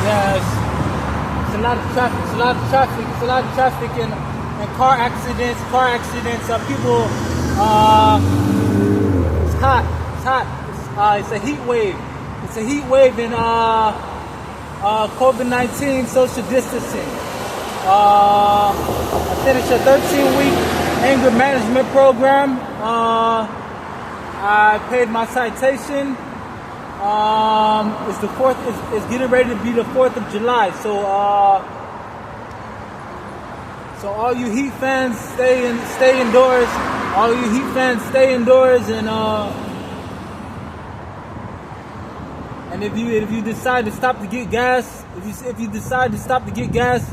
Yes, it's a lot of traffic. It's a lot of traffic. It's a lot of traffic and car accidents. People. It's hot. It's hot. It's a heat wave. It's a heat wave in COVID-19 social distancing. I finished a 13-week anger management program. I paid my citation. It's the 4th. It's getting ready to be the 4th of July. So all you Heat fans, stay indoors. All you Heat fans, stay indoors, and if you decide to stop to get gas, if you decide to stop to get gas,